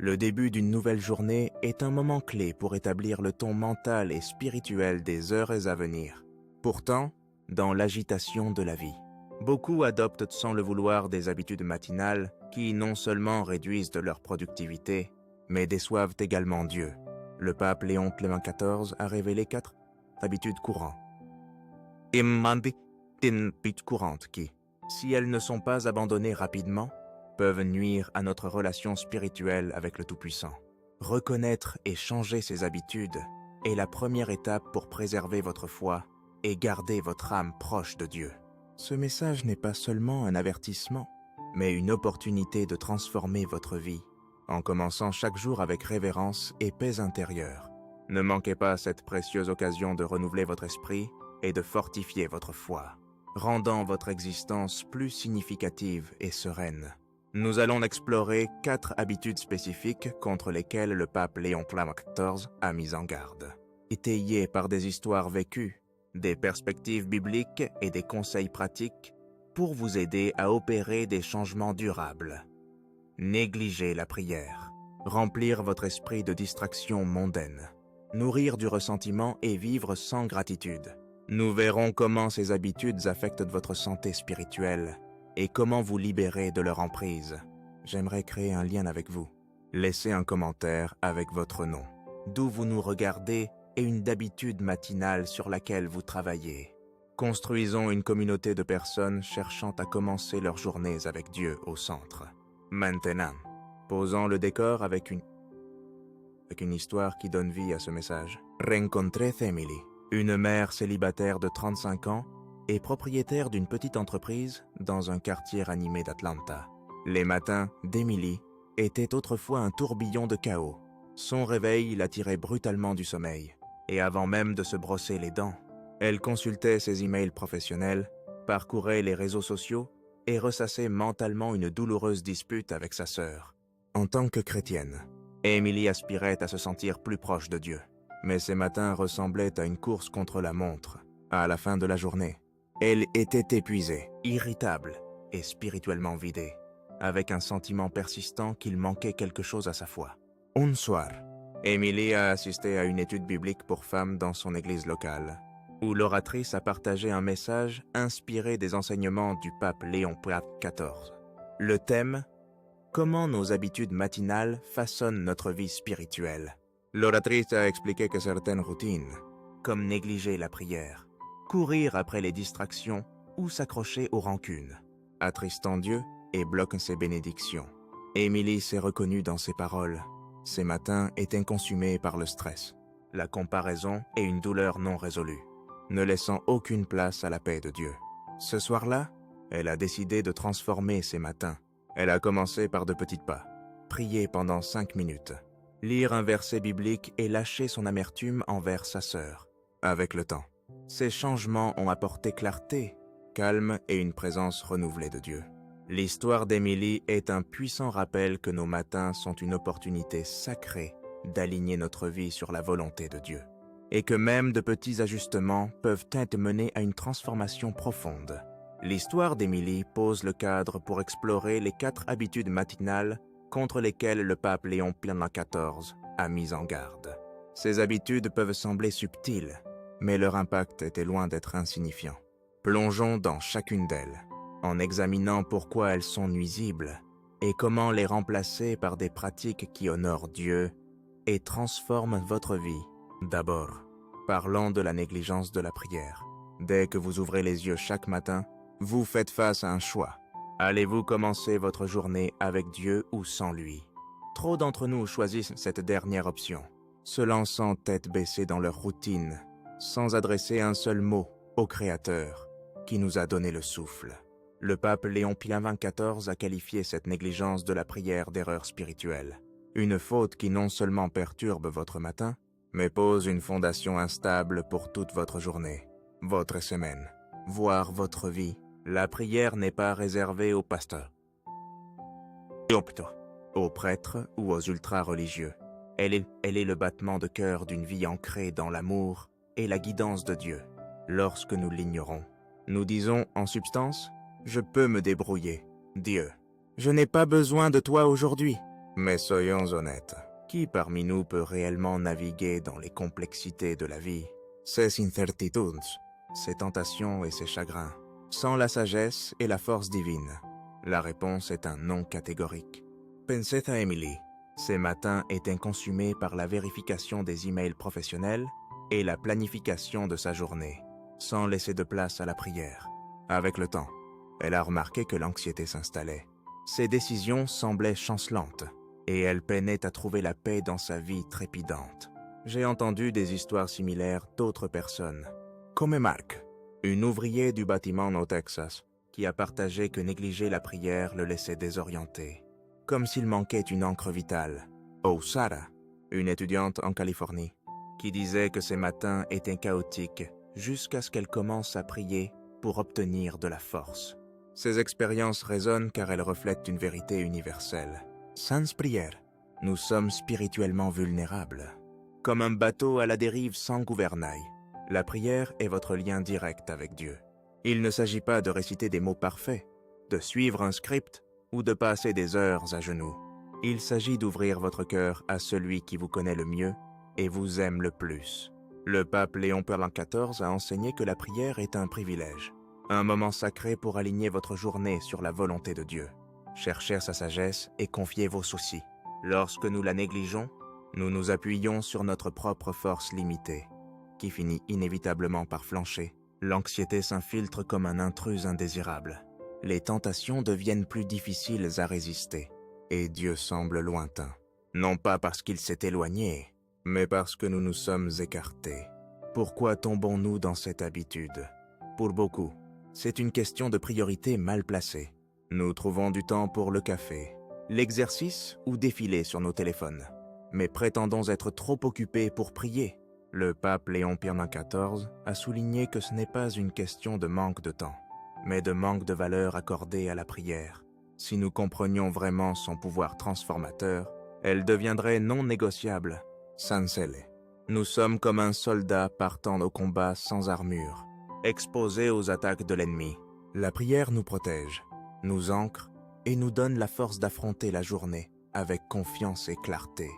Le début d'une nouvelle journée est un moment clé pour établir le ton mental et spirituel des heures à venir. Pourtant, dans l'agitation de la vie, beaucoup adoptent sans le vouloir des habitudes matinales qui non seulement réduisent de leur productivité, mais déçoivent également Dieu. Le pape Léon XIV a révélé 4 habitudes courantes. Courantes qui, si elles ne sont pas abandonnées rapidement, peuvent nuire à notre relation spirituelle avec le Tout-Puissant. Reconnaître et changer ces habitudes est la première étape pour préserver votre foi et garder votre âme proche de Dieu. Ce message n'est pas seulement un avertissement, mais une opportunité de transformer votre vie, en commençant chaque jour avec révérence et paix intérieure. Ne manquez pas cette précieuse occasion de renouveler votre esprit et de fortifier votre foi, rendant votre existence plus significative et sereine. Nous allons explorer 4 habitudes spécifiques contre lesquelles le pape Léon XIV a mis en garde. Étayées par des histoires vécues, des perspectives bibliques et des conseils pratiques pour vous aider à opérer des changements durables. Négliger la prière, remplir votre esprit de distractions mondaines, nourrir du ressentiment et vivre sans gratitude. Nous verrons comment ces habitudes affectent votre santé spirituelle et comment vous libérer de leur emprise. J'aimerais créer un lien avec vous. Laissez un commentaire avec votre nom, d'où vous nous regardez et une habitude matinale sur laquelle vous travaillez. Construisons une communauté de personnes cherchant à commencer leurs journées avec Dieu au centre. Maintenant, posons le décor avec une histoire qui donne vie à ce message. Rencontrez Emily, une mère célibataire de 35 ans et propriétaire d'une petite entreprise dans un quartier animé d'Atlanta. Les matins d'Emily étaient autrefois un tourbillon de chaos. Son réveil la tirait brutalement du sommeil, et avant même de se brosser les dents, elle consultait ses emails professionnels, parcourait les réseaux sociaux et ressassait mentalement une douloureuse dispute avec sa sœur. En tant que chrétienne, Emily aspirait à se sentir plus proche de Dieu, mais ces matins ressemblaient à une course contre la montre. À la fin de la journée, elle était épuisée, irritable et spirituellement vidée, avec un sentiment persistant qu'il manquait quelque chose à sa foi. Un soir, Emily a assisté à une étude biblique pour femmes dans son église locale, où l'oratrice a partagé un message inspiré des enseignements du pape Léon XIV. Le thème « Comment nos habitudes matinales façonnent notre vie spirituelle ». L'oratrice a expliqué que certaines routines, comme négliger la prière, courir après les distractions ou s'accrocher aux rancunes, attristent Dieu et bloquent ses bénédictions. Emily s'est reconnue dans ses paroles. Ses matins étaient consumés par le stress, la comparaison et une douleur non résolue, ne laissant aucune place à la paix de Dieu. Ce soir-là, elle a décidé de transformer ses matins. Elle a commencé par de petits pas, prier pendant 5 minutes, lire un verset biblique et lâcher son amertume envers sa sœur. Avec le temps, ces changements ont apporté clarté, calme et une présence renouvelée de Dieu. L'histoire d'Emily est un puissant rappel que nos matins sont une opportunité sacrée d'aligner notre vie sur la volonté de Dieu, et que même de petits ajustements peuvent mener à une transformation profonde. L'histoire d'Emily pose le cadre pour explorer les 4 habitudes matinales contre lesquelles le pape Léon XIV a mis en garde. Ces habitudes peuvent sembler subtiles, mais leur impact était loin d'être insignifiant. Plongeons dans chacune d'elles, en examinant pourquoi elles sont nuisibles et comment les remplacer par des pratiques qui honorent Dieu et transforment votre vie. D'abord, parlons de la négligence de la prière. Dès que vous ouvrez les yeux chaque matin, vous faites face à un choix. Allez-vous commencer votre journée avec Dieu ou sans lui? Trop d'entre nous choisissent cette dernière option, se lançant tête baissée dans leur routine, sans adresser un seul mot au Créateur qui nous a donné le souffle. Le pape Léon XIV a qualifié cette négligence de la prière d'erreur spirituelle, une faute qui non seulement perturbe votre matin, mais pose une fondation instable pour toute votre journée, votre semaine, voire votre vie. La prière n'est pas réservée aux pasteurs, aux prêtres ou aux ultra-religieux. Elle est le battement de cœur d'une vie ancrée dans l'amour et la guidance de Dieu. Lorsque nous l'ignorons, nous disons en substance « Je peux me débrouiller, Dieu. Je n'ai pas besoin de toi aujourd'hui. Mais soyons honnêtes, qui parmi nous peut réellement naviguer dans les complexités de la vie, ses incertitudes, ses tentations et ses chagrins, sans la sagesse et la force divine? La réponse est un non catégorique. Pensez à Emily. Ses matins étaient consumés par la vérification des emails professionnels et la planification de sa journée, sans laisser de place à la prière. Avec le temps, elle a remarqué que l'anxiété s'installait. Ses décisions semblaient chancelantes, et elle peinait à trouver la paix dans sa vie trépidante. J'ai entendu des histoires similaires d'autres personnes, comme Mark, une ouvrier du bâtiment au Texas, qui a partagé que négliger la prière le laissait désorienté, comme s'il manquait une encre vitale. Ou Sarah, une étudiante en Californie, qui disait que ses matins étaient chaotiques jusqu'à ce qu'elle commence à prier pour obtenir de la force. Ces expériences résonnent car elles reflètent une vérité universelle. Sans prière, nous sommes spirituellement vulnérables. Comme un bateau à la dérive sans gouvernail, la prière est votre lien direct avec Dieu. Il ne s'agit pas de réciter des mots parfaits, de suivre un script ou de passer des heures à genoux. Il s'agit d'ouvrir votre cœur à celui qui vous connaît le mieux et vous aime le plus. Le pape Léon XIV a enseigné que la prière est un privilège, un moment sacré pour aligner votre journée sur la volonté de Dieu. Cherchez sa sagesse et confiez vos soucis. Lorsque nous la négligeons, nous nous appuyons sur notre propre force limitée, qui finit inévitablement par flancher. L'anxiété s'infiltre comme un intrus indésirable. Les tentations deviennent plus difficiles à résister, et Dieu semble lointain. Non pas parce qu'il s'est éloigné, mais parce que nous nous sommes écartés. Pourquoi tombons-nous dans cette habitude? Pour beaucoup, c'est une question de priorité mal placée. Nous trouvons du temps pour le café, l'exercice ou défiler sur nos téléphones, mais prétendons être trop occupés pour prier. Le pape Léon XIV a souligné que ce n'est pas une question de manque de temps, mais de manque de valeur accordée à la prière. Si nous comprenions vraiment son pouvoir transformateur, elle deviendrait non négociable, sancelle. Nous sommes comme un soldat partant au combat sans armure, exposé aux attaques de l'ennemi. La prière nous protège, nous ancre et nous donne la force d'affronter la journée avec confiance et clarté.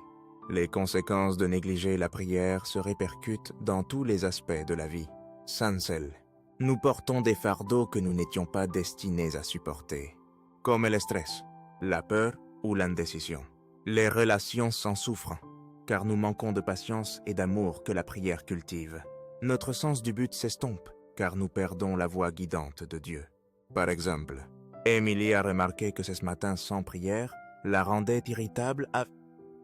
Les conséquences de négliger la prière se répercutent dans tous les aspects de la vie. Sancelle. Nous portons des fardeaux que nous n'étions pas destinés à supporter, comme le stress, la peur ou l'indécision. Les relations s'en souffrent, car nous manquons de patience et d'amour que la prière cultive. Notre sens du but s'estompe, car nous perdons la voie guidante de Dieu. Par exemple, Emily a remarqué que ce matin sans prière la rendait irritable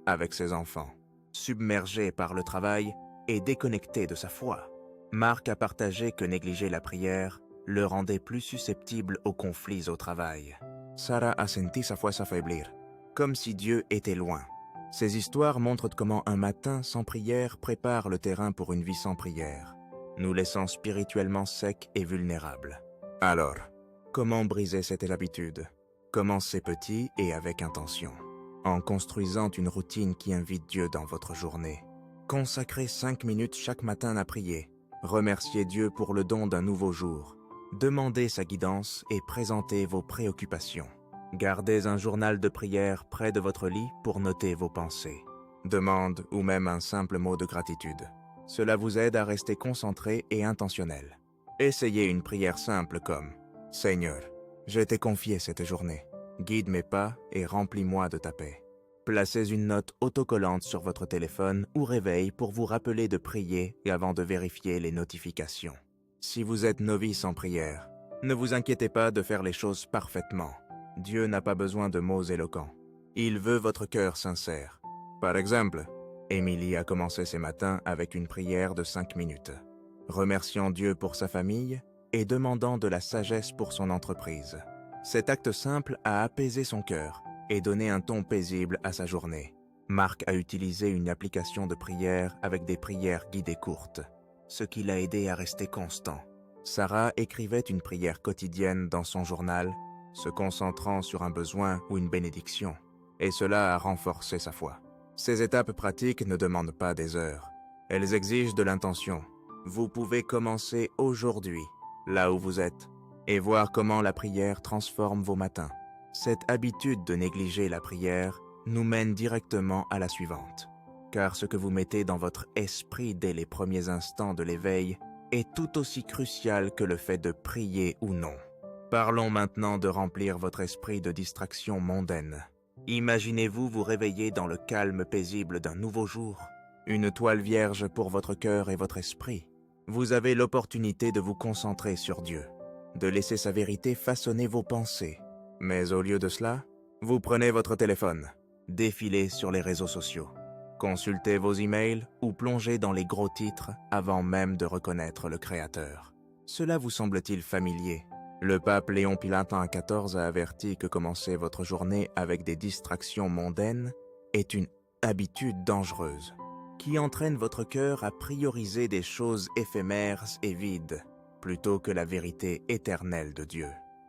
avec ses enfants, submergée par le travail et déconnectée de sa foi. Marc a partagé que négliger la prière le rendait plus susceptible aux conflits au travail. Sarah a senti sa foi s'affaiblir, comme si Dieu était loin. Ces histoires montrent comment un matin sans prière prépare le terrain pour une vie sans prière, nous laissant spirituellement secs et vulnérables. Alors, comment briser cette habitude? Commencez petit et avec intention, en construisant une routine qui invite Dieu dans votre journée. Consacrez 5 minutes chaque matin à prier. Remerciez Dieu pour le don d'un nouveau jour. Demandez sa guidance et présentez vos préoccupations. Gardez un journal de prière près de votre lit pour noter vos pensées, demandes ou même un simple mot de gratitude. Cela vous aide à rester concentré et intentionnel. Essayez une prière simple comme « Seigneur, je t'ai confié cette journée. Guide mes pas et remplis-moi de ta paix. » Placez une note autocollante sur votre téléphone ou réveil pour vous rappeler de prier et avant de vérifier les notifications. Si vous êtes novice en prière, ne vous inquiétez pas de faire les choses parfaitement. Dieu n'a pas besoin de mots éloquents. Il veut votre cœur sincère. Par exemple, Émilie a commencé ses matins avec une prière de 5 minutes, remerciant Dieu pour sa famille et demandant de la sagesse pour son entreprise. Cet acte simple a apaisé son cœur et donné un ton paisible à sa journée. Marc a utilisé une application de prière avec des prières guidées courtes, ce qui l'a aidé à rester constant. Sarah écrivait une prière quotidienne dans son journal, se concentrant sur un besoin ou une bénédiction, et cela a renforcé sa foi. Ces étapes pratiques ne demandent pas des heures. Elles exigent de l'intention. Vous pouvez commencer aujourd'hui, là où vous êtes, et voir comment la prière transforme vos matins. Cette habitude de négliger la prière nous mène directement à la suivante. Car ce que vous mettez dans votre esprit dès les premiers instants de l'éveil est tout aussi crucial que le fait de prier ou non. Parlons maintenant de remplir votre esprit de distractions mondaines. Imaginez-vous vous réveiller dans le calme paisible d'un nouveau jour, une toile vierge pour votre cœur et votre esprit. Vous avez l'opportunité de vous concentrer sur Dieu, de laisser sa vérité façonner vos pensées. Mais au lieu de cela, vous prenez votre téléphone, défilez sur les réseaux sociaux, consultez vos emails ou plongez dans les gros titres avant même de reconnaître le Créateur. Cela vous semble-t-il familier ? Le pape Léon Pilatin XIV a averti que commencer votre journée avec des distractions mondaines est une habitude dangereuse, qui entraîne votre cœur à prioriser des choses éphémères et vides, plutôt que la vérité éternelle de Dieu.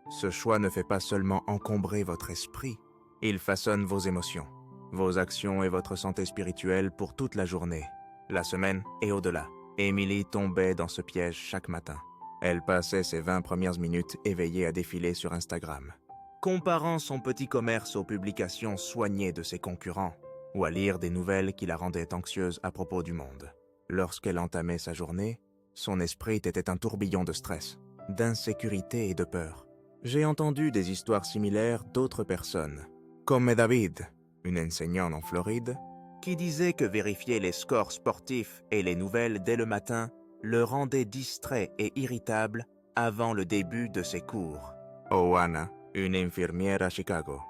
Ce choix ne fait pas seulement encombrer votre esprit, il façonne vos émotions, vos actions et votre santé spirituelle pour toute la journée, la semaine et au-delà. Émilie tombait dans ce piège chaque matin. Elle passait ses 20 premières minutes éveillée à défiler sur Instagram, comparant son petit commerce aux publications soignées de ses concurrents, ou à lire des nouvelles qui la rendaient anxieuse à propos du monde. Lorsqu'elle entamait sa journée, son esprit était un tourbillon de stress, d'insécurité et de peur. J'ai entendu des histoires similaires d'autres personnes, comme David, une enseignante en Floride, qui disait que vérifier les scores sportifs et les nouvelles dès le matin le rendait distrait et irritable avant le début de ses cours. Oana, une infirmière à Chicago,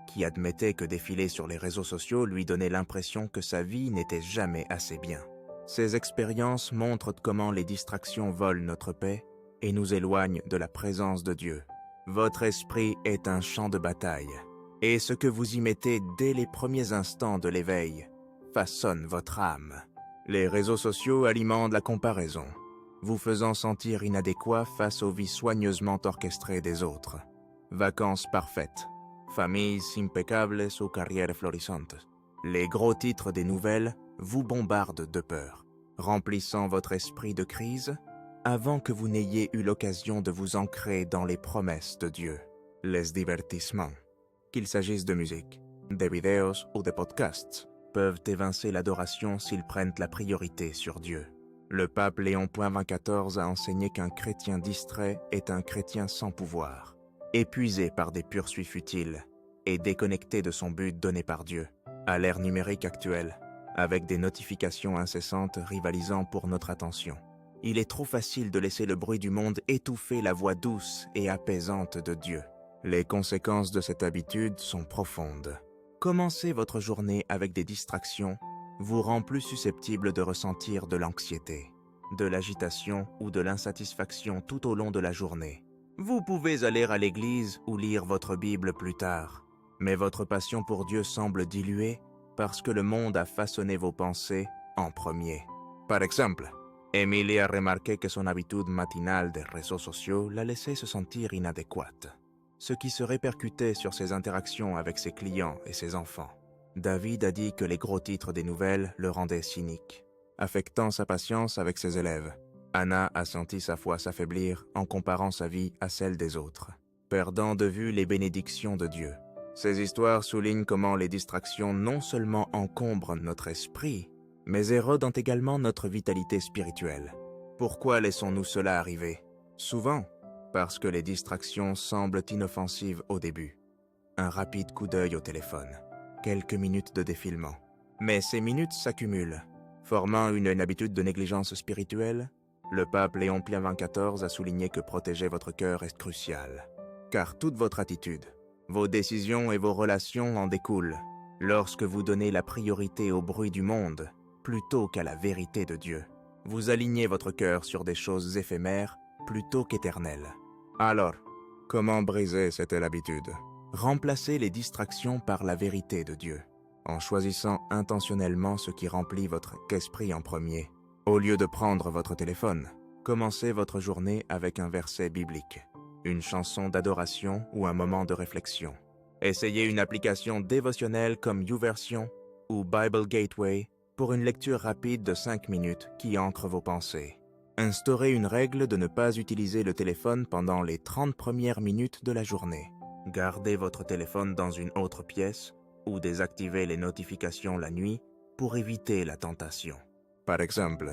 qui admettait que défiler sur les réseaux sociaux lui donnait l'impression que sa vie n'était jamais assez bien. Ces expériences montrent comment les distractions volent notre paix et nous éloignent de la présence de Dieu. Votre esprit est un champ de bataille, et ce que vous y mettez dès les premiers instants de l'éveil façonne votre âme. Les réseaux sociaux alimentent la comparaison, vous faisant sentir inadéquat face aux vies soigneusement orchestrées des autres. Vacances parfaites, familles impeccables ou carrières florissantes. Les gros titres des nouvelles vous bombardent de peur, remplissant votre esprit de crise avant que vous n'ayez eu l'occasion de vous ancrer dans les promesses de Dieu. Les divertissements, qu'il s'agisse de musique, de vidéos ou de podcasts, peuvent évincer l'adoration s'ils prennent la priorité sur Dieu. Le pape Léon XIV a enseigné qu'un chrétien distrait est un chrétien sans pouvoir, épuisé par des poursuites futiles et déconnecté de son but donné par Dieu. À l'ère numérique actuelle, avec des notifications incessantes rivalisant pour notre attention, il est trop facile de laisser le bruit du monde étouffer la voix douce et apaisante de Dieu. Les conséquences de cette habitude sont profondes. Commencer votre journée avec des distractions vous rend plus susceptible de ressentir de l'anxiété, de l'agitation ou de l'insatisfaction tout au long de la journée. Vous pouvez aller à l'église ou lire votre Bible plus tard, mais votre passion pour Dieu semble diluée parce que le monde a façonné vos pensées en premier. Par exemple, Emily a remarqué que son habitude matinale des réseaux sociaux la laissait se sentir inadéquate, ce qui se répercutait sur ses interactions avec ses clients et ses enfants. David a dit que les gros titres des nouvelles le rendaient cynique, affectant sa patience avec ses élèves. Anna a senti sa foi s'affaiblir en comparant sa vie à celle des autres, perdant de vue les bénédictions de Dieu. Ces histoires soulignent comment les distractions non seulement encombrent notre esprit, mais érodent également notre vitalité spirituelle. Pourquoi laissons-nous cela arriver ? Souvent, parce que les distractions semblent inoffensives au début. Un rapide coup d'œil au téléphone, quelques minutes de défilement. Mais ces minutes s'accumulent, formant une habitude de négligence spirituelle. Le pape Léon XIV a souligné que protéger votre cœur est crucial, car toute votre attitude, vos décisions et vos relations en découlent. Lorsque vous donnez la priorité au bruit du monde, plutôt qu'à la vérité de Dieu, vous alignez votre cœur sur des choses éphémères plutôt qu'éternelles. Alors, comment briser cette habitude ? Remplacez les distractions par la vérité de Dieu, en choisissant intentionnellement ce qui remplit votre esprit en premier. Au lieu de prendre votre téléphone, commencez votre journée avec un verset biblique, une chanson d'adoration ou un moment de réflexion. Essayez une application dévotionnelle comme YouVersion ou Bible Gateway pour une lecture rapide de 5 minutes qui ancre vos pensées. Instaurez une règle de ne pas utiliser le téléphone pendant les 30 premières minutes de la journée. Gardez votre téléphone dans une autre pièce ou désactiver les notifications la nuit pour éviter la tentation. Par exemple,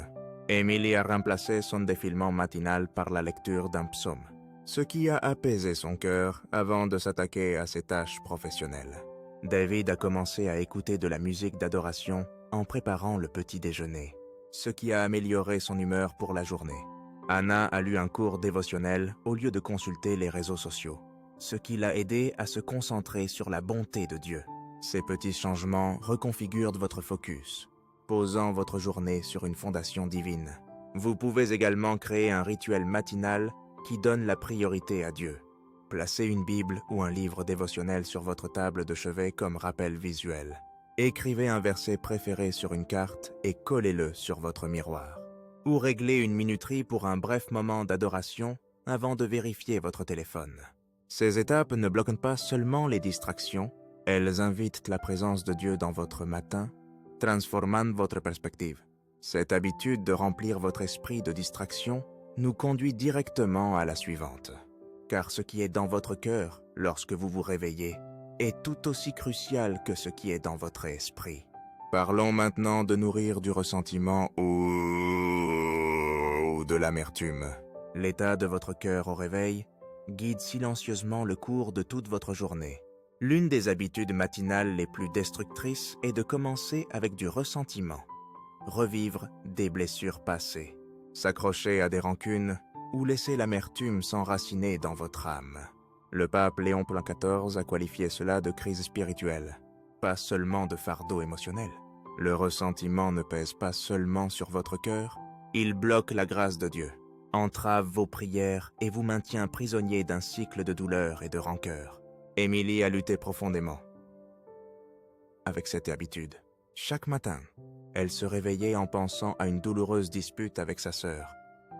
Emily a remplacé son défilement matinal par la lecture d'un psaume, ce qui a apaisé son cœur avant de s'attaquer à ses tâches professionnelles. David a commencé à écouter de la musique d'adoration en préparant le petit déjeuner, ce qui a amélioré son humeur pour la journée. Anna a lu un cours dévotionnel au lieu de consulter les réseaux sociaux, ce qui l'a aidé à se concentrer sur la bonté de Dieu. Ces petits changements reconfigurent votre focus, posant votre journée sur une fondation divine. Vous pouvez également créer un rituel matinal qui donne la priorité à Dieu. Placez une Bible ou un livre dévotionnel sur votre table de chevet comme rappel visuel. Écrivez un verset préféré sur une carte et collez-le sur votre miroir. Ou réglez une minuterie pour un bref moment d'adoration avant de vérifier votre téléphone. Ces étapes ne bloquent pas seulement les distractions, elles invitent la présence de Dieu dans votre matin, transformant votre perspective. Cette habitude de remplir votre esprit de distraction nous conduit directement à la suivante. Car ce qui est dans votre cœur lorsque vous vous réveillez est tout aussi crucial que ce qui est dans votre esprit. Parlons maintenant de nourrir du ressentiment ou de l'amertume. L'état de votre cœur au réveil guide silencieusement le cours de toute votre journée. L'une des habitudes matinales les plus destructrices est de commencer avec du ressentiment. Revivre des blessures passées, s'accrocher à des rancunes ou laisser l'amertume s'enraciner dans votre âme. Le pape Léon XIV a qualifié cela de crise spirituelle, pas seulement de fardeau émotionnel. Le ressentiment ne pèse pas seulement sur votre cœur, il bloque la grâce de Dieu, entrave vos prières et vous maintient prisonnier d'un cycle de douleur et de rancœur. Emily a lutté profondément avec cette habitude. Chaque matin, elle se réveillait en pensant à une douloureuse dispute avec sa sœur,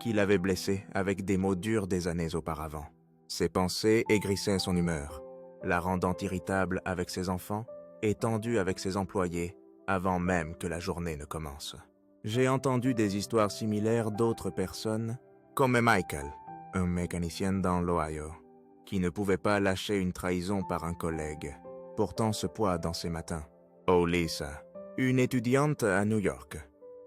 qui l'avait blessée avec des mots durs des années auparavant. Ces pensées aigrissaient son humeur, la rendant irritable avec ses enfants et tendue avec ses employés avant même que la journée ne commence. J'ai entendu des histoires similaires d'autres personnes, comme Michael, un mécanicien dans l'Ohio, qui ne pouvait pas lâcher une trahison par un collègue, portant ce poids dans ses matins. Oh Lisa, une étudiante à New York,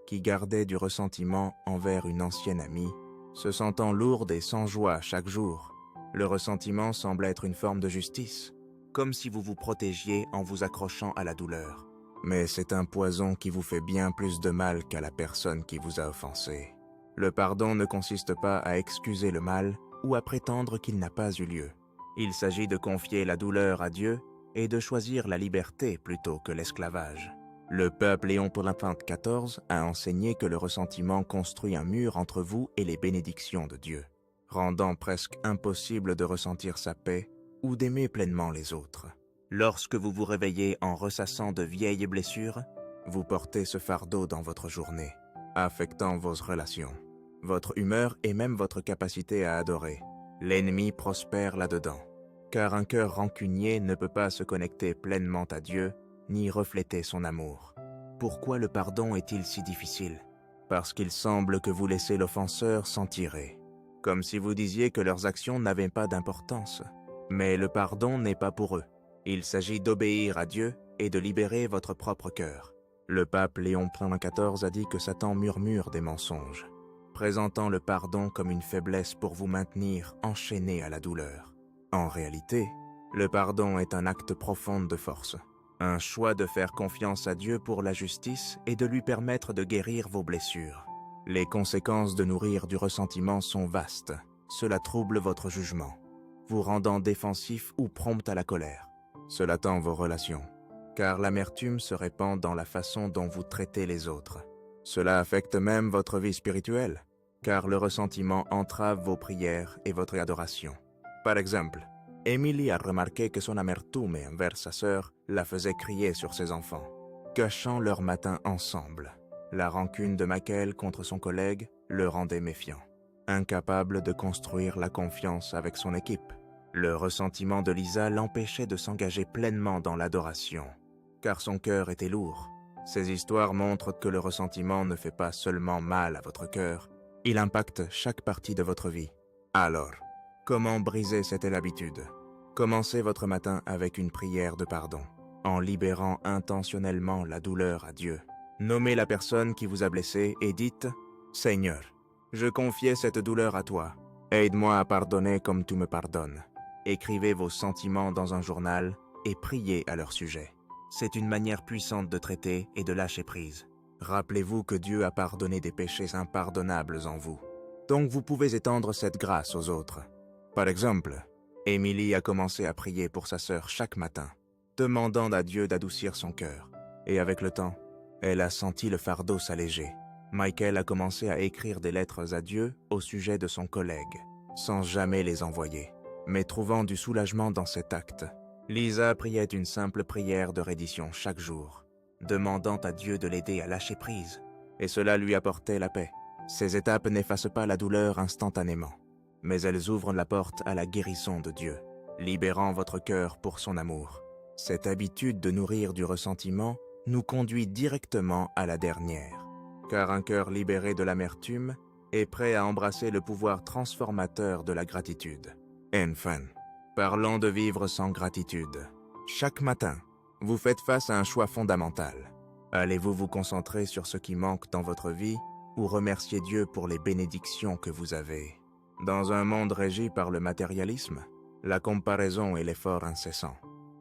qui gardait du ressentiment envers une ancienne amie, se sentant lourde et sans joie chaque jour. Le ressentiment semble être une forme de justice, comme si vous vous protégiez en vous accrochant à la douleur. Mais c'est un poison qui vous fait bien plus de mal qu'à la personne qui vous a offensé. Le pardon ne consiste pas à excuser le mal ou à prétendre qu'il n'a pas eu lieu. Il s'agit de confier la douleur à Dieu et de choisir la liberté plutôt que l'esclavage. Le pape Léon XIV a enseigné que le ressentiment construit un mur entre vous et les bénédictions de Dieu, rendant presque impossible de ressentir sa paix ou d'aimer pleinement les autres. Lorsque vous vous réveillez en ressassant de vieilles blessures, vous portez ce fardeau dans votre journée, affectant vos relations, votre humeur et même votre capacité à adorer. L'ennemi prospère là-dedans, car un cœur rancunier ne peut pas se connecter pleinement à Dieu ni refléter son amour. Pourquoi le pardon est-il si difficile? Parce qu'il semble que vous laissez l'offenseur s'en tirer, comme si vous disiez que leurs actions n'avaient pas d'importance. Mais le pardon n'est pas pour eux. Il s'agit d'obéir à Dieu et de libérer votre propre cœur. Le pape Léon XIV a dit que Satan murmure des mensonges, présentant le pardon comme une faiblesse pour vous maintenir enchaîné à la douleur. En réalité, le pardon est un acte profond de force, un choix de faire confiance à Dieu pour la justice et de lui permettre de guérir vos blessures. Les conséquences de nourrir du ressentiment sont vastes. Cela trouble votre jugement, vous rendant défensif ou prompt à la colère. Cela tend vos relations, car l'amertume se répand dans la façon dont vous traitez les autres. Cela affecte même votre vie spirituelle, car le ressentiment entrave vos prières et votre adoration. Par exemple, Emily a remarqué que son amertume envers sa sœur la faisait crier sur ses enfants, gâchant leur matin ensemble. La rancune de Michael contre son collègue le rendait méfiant, incapable de construire la confiance avec son équipe. Le ressentiment de Lisa l'empêchait de s'engager pleinement dans l'adoration, car son cœur était lourd. Ces histoires montrent que le ressentiment ne fait pas seulement mal à votre cœur, il impacte chaque partie de votre vie. Alors, comment briser cette habitude? Commencez votre matin avec une prière de pardon. en libérant intentionnellement la douleur à Dieu. Nommez la personne qui vous a blessé et dites « Seigneur, je confiais cette douleur à toi. Aide-moi à pardonner comme tu me pardonnes. » Écrivez vos sentiments dans un journal et priez à leur sujet. C'est une manière puissante de traiter et de lâcher prise. Rappelez-vous que Dieu a pardonné des péchés impardonnables en vous. Donc vous pouvez étendre cette grâce aux autres. Par exemple, Émilie a commencé à prier pour sa sœur chaque matin, demandant à Dieu d'adoucir son cœur. Et avec le temps, elle a senti le fardeau s'alléger. Michael a commencé à écrire des lettres à Dieu au sujet de son collègue, sans jamais les envoyer, mais trouvant du soulagement dans cet acte. Lisa priait une simple prière de reddition chaque jour, demandant à Dieu de l'aider à lâcher prise, et cela lui apportait la paix. Ces étapes n'effacent pas la douleur instantanément, mais elles ouvrent la porte à la guérison de Dieu, libérant votre cœur pour son amour. Cette habitude de nourrir du ressentiment nous conduit directement à la dernière, car un cœur libéré de l'amertume est prêt à embrasser le pouvoir transformateur de la gratitude. Enfin, parlons de vivre sans gratitude. Chaque matin, vous faites face à un choix fondamental. Allez-vous vous concentrer sur ce qui manque dans votre vie ou remercier Dieu pour les bénédictions que vous avez? Dans un monde régi par le matérialisme, la comparaison et l'effort incessant,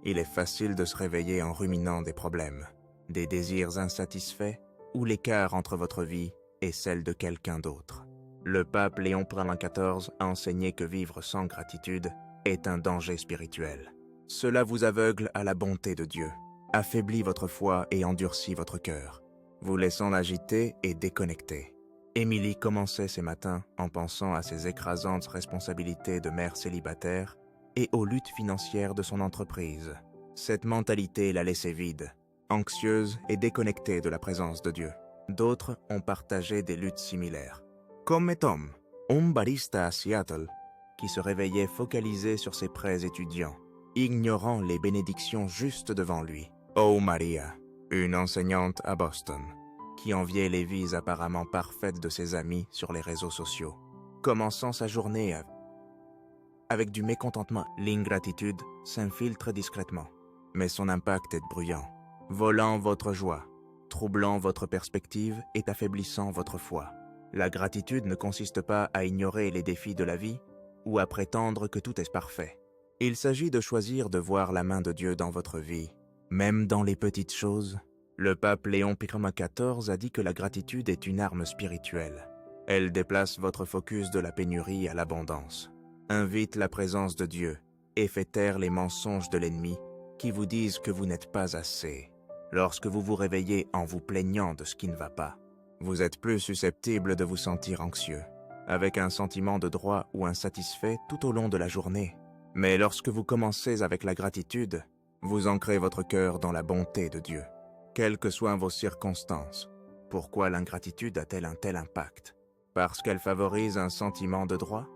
il est facile de se réveiller en ruminant des problèmes, des désirs insatisfaits ou l'écart entre votre vie et celle de quelqu'un d'autre. Le pape Léon XIV a enseigné que vivre sans gratitude est un danger spirituel. Cela vous aveugle à la bonté de Dieu, affaiblit votre foi et endurcit votre cœur, vous laissant agité et déconnecté. Émilie commençait ses matins en pensant à ses écrasantes responsabilités de mère célibataire et aux luttes financières de son entreprise. Cette mentalité la laissait vide, anxieuse et déconnectée de la présence de Dieu. D'autres ont partagé des luttes similaires. Comme Tom, un barista à Seattle, qui se réveillait focalisé sur ses prêts étudiants, ignorant les bénédictions juste devant lui. Oh Maria, une enseignante à Boston, qui enviait les vies apparemment parfaites de ses amis sur les réseaux sociaux, commençant sa journée avec du mécontentement. L'ingratitude s'infiltre discrètement, mais son impact est bruyant, volant votre joie, troublant votre perspective et affaiblissant votre foi. La gratitude ne consiste pas à ignorer les défis de la vie ou à prétendre que tout est parfait. Il s'agit de choisir de voir la main de Dieu dans votre vie, même dans les petites choses. Le pape Léon XIV a dit que la gratitude est une arme spirituelle. Elle déplace votre focus de la pénurie à l'abondance, invite la présence de Dieu et fait taire les mensonges de l'ennemi qui vous disent que vous n'êtes pas assez. Lorsque vous vous réveillez en vous plaignant de ce qui ne va pas, vous êtes plus susceptible de vous sentir anxieux, avec un sentiment de droit ou insatisfait tout au long de la journée. Mais lorsque vous commencez avec la gratitude, vous ancrez votre cœur dans la bonté de Dieu. Quelles que soient vos circonstances, pourquoi l'ingratitude a-t-elle un tel impact? Parce qu'elle favorise un sentiment de droit,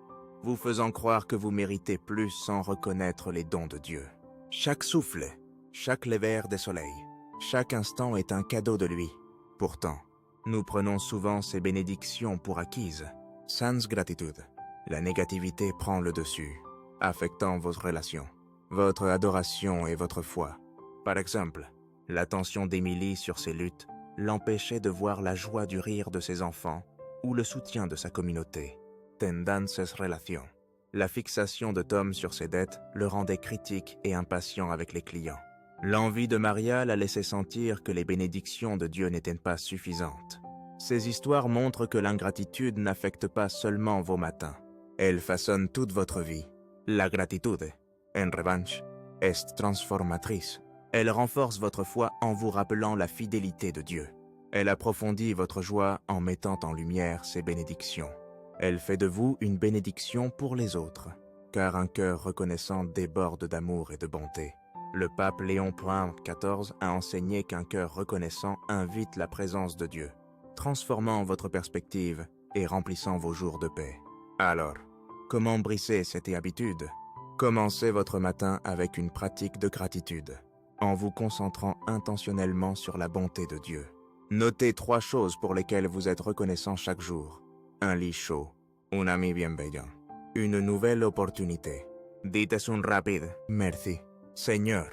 vous faisant croire que vous méritez plus sans reconnaître les dons de Dieu. Chaque souffle, chaque lever des soleils, chaque instant est un cadeau de lui. Pourtant, nous prenons souvent ces bénédictions pour acquises. Sans gratitude, la négativité prend le dessus, affectant vos relations, votre adoration et votre foi. Par exemple, l'attention d'Émilie sur ses luttes l'empêchait de voir la joie du rire de ses enfants ou le soutien de sa communauté. Tendances relations. La fixation de Tom sur ses dettes le rendait critique et impatient avec les clients. L'envie de Maria l'a laissé sentir que les bénédictions de Dieu n'étaient pas suffisantes. Ces histoires montrent que l'ingratitude n'affecte pas seulement vos matins. Elle façonne toute votre vie. La gratitude, en revanche, est transformatrice. Elle renforce votre foi en vous rappelant la fidélité de Dieu. Elle approfondit votre joie en mettant en lumière ses bénédictions. Elle fait de vous une bénédiction pour les autres, car un cœur reconnaissant déborde d'amour et de bonté. Le pape Léon XIV a enseigné qu'un cœur reconnaissant invite la présence de Dieu, transformant votre perspective et remplissant vos jours de paix. Alors, comment briser cette habitude? Commencez votre matin avec une pratique de gratitude, en vous concentrant intentionnellement sur la bonté de Dieu. Notez 3 choses pour lesquelles vous êtes reconnaissant chaque jour. Un lit chaud, un ami bienveillant, une nouvelle opportunité. Dites un rapide « Merci, Seigneur ».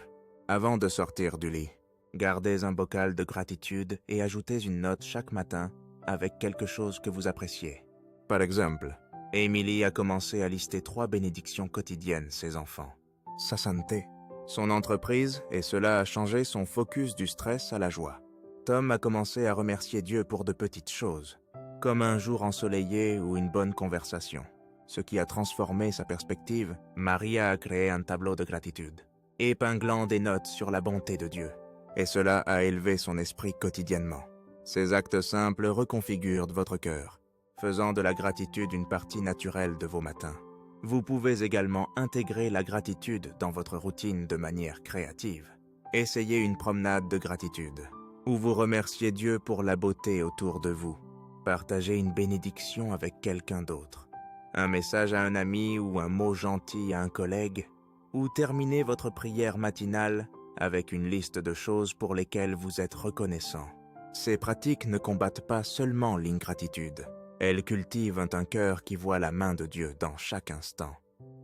Avant de sortir du lit, gardez un bocal de gratitude et ajoutez une note chaque matin avec quelque chose que vous appréciez. Par exemple, Emily a commencé à lister 3 bénédictions quotidiennes ses enfants. Sa santé, son entreprise, et cela a changé son focus du stress à la joie. Tom a commencé à remercier Dieu pour de petites choses, comme un jour ensoleillé ou une bonne conversation. Ce qui a transformé sa perspective, Maria a créé un tableau de gratitude, épinglant des notes sur la bonté de Dieu. Et cela a élevé son esprit quotidiennement. Ces actes simples reconfigurent votre cœur, faisant de la gratitude une partie naturelle de vos matins. Vous pouvez également intégrer la gratitude dans votre routine de manière créative. Essayez une promenade de gratitude, où vous remerciez Dieu pour la beauté autour de vous. Partagez une bénédiction avec quelqu'un d'autre, un message à un ami ou un mot gentil à un collègue, ou terminez votre prière matinale avec une liste de choses pour lesquelles vous êtes reconnaissant. Ces pratiques ne combattent pas seulement l'ingratitude, elles cultivent un cœur qui voit la main de Dieu dans chaque instant,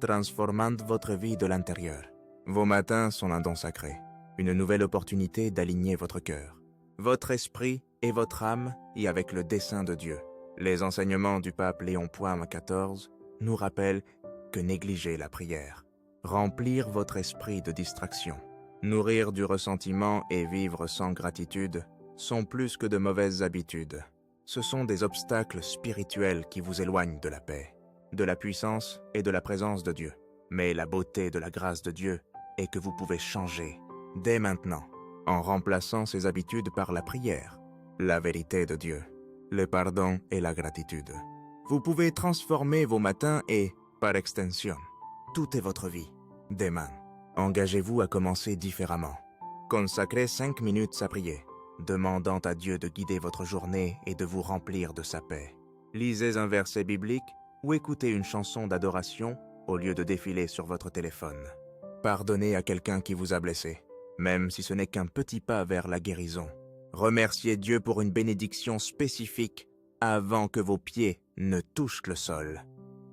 transformant votre vie de l'intérieur. Vos matins sont un don sacré, une nouvelle opportunité d'aligner votre cœur, votre esprit et votre âme y avec le dessein de Dieu. Les enseignements du pape Léon XIV nous rappellent que négliger la prière, remplir votre esprit de distraction, nourrir du ressentiment et vivre sans gratitude sont plus que de mauvaises habitudes. Ce sont des obstacles spirituels qui vous éloignent de la paix, de la puissance et de la présence de Dieu. Mais la beauté de la grâce de Dieu est que vous pouvez changer, dès maintenant, en remplaçant ces habitudes par la prière, la vérité de Dieu, le pardon et la gratitude. Vous pouvez transformer vos matins et, par extension, toute votre vie. Demain, engagez-vous à commencer différemment. Consacrez 5 minutes à prier, demandant à Dieu de guider votre journée et de vous remplir de sa paix. Lisez un verset biblique ou écoutez une chanson d'adoration au lieu de défiler sur votre téléphone. Pardonnez à quelqu'un qui vous a blessé, même si ce n'est qu'un petit pas vers la guérison. Remerciez Dieu pour une bénédiction spécifique avant que vos pieds ne touchent le sol.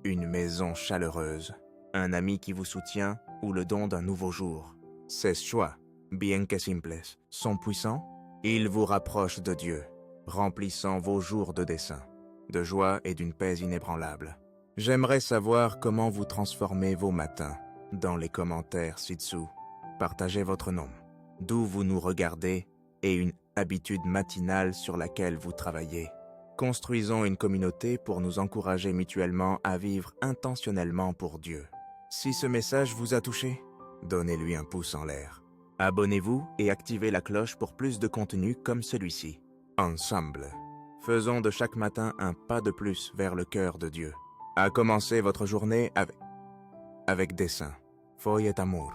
Une maison chaleureuse, un ami qui vous soutient ou le don d'un nouveau jour. Ces choix, bien que simples, sont puissants. Ils vous rapprochent de Dieu, remplissant vos jours de dessein, de joie et d'une paix inébranlable. J'aimerais savoir comment vous transformez vos matins. Dans les commentaires ci-dessous, partagez votre nom, d'où vous nous regardez et une habitude matinale sur laquelle vous travaillez. Construisons une communauté pour nous encourager mutuellement à vivre intentionnellement pour Dieu. Si ce message vous a touché, donnez-lui un pouce en l'air. Abonnez-vous et activez la cloche pour plus de contenu comme celui-ci. Ensemble, faisons de chaque matin un pas de plus vers le cœur de Dieu. À commencer votre journée avec dessein, foi et amour.